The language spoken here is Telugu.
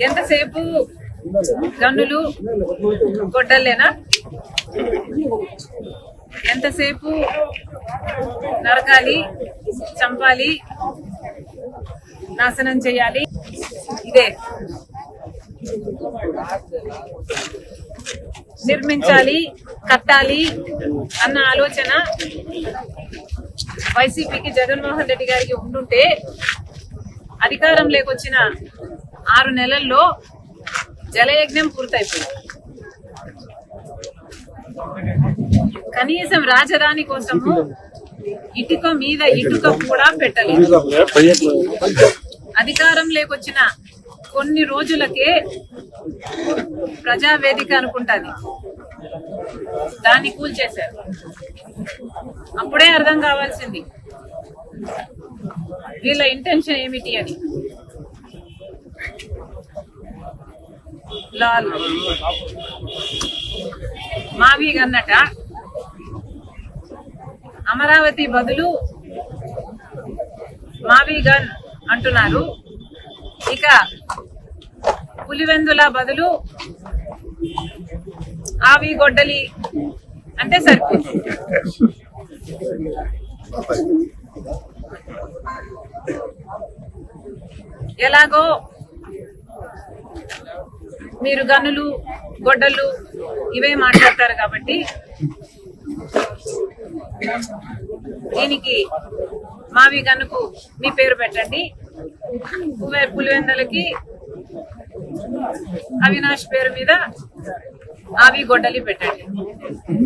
ఎంతసేపు గన్నులు గొడ్డలేనా? ఎంతసేపు నరకాలి, చంపాలి, నాశనం చేయాలి? ఇదే నిర్మించాలి, కట్టాలి అన్న ఆలోచన వైసీపీకి, జగన్మోహన్ రెడ్డి గారికి ఉండుంటే అధికారం లేకొచ్చిన 6 నెలల్లో జలయజ్ఞం పూర్తయిపోయింది. కనీసం రాజధాని కోసము ఇటుక మీద ఇటుక కూడా పెట్టలేదు. అధికారం లేకొచ్చిన కొన్ని రోజులకే ప్రజావేదిక అనుకుంటాది, దాన్ని కూల్చేశారు. అప్పుడే అర్థం కావాల్సింది వీళ్ళ ఇంటెన్షన్ ఏమిటి అని. లాల్ మావి అన్నట అమరావతి బదులు మావి గన్ అంటున్నారు. ఇక పులివెందుల బదులు ఆవి గొడ్డలి అంటే సరిపోతుంది. ఎలాగో మీరు గన్నులు, గొడ్డలు ఇవే మాట్లాడతారు కాబట్టి దీనికి మావి గన్నుకు మీ పేరు పెట్టండి, పులివెందులకి అవినాష్ పేరు మీద ఆవి గొడ్డలి పెట్టండి.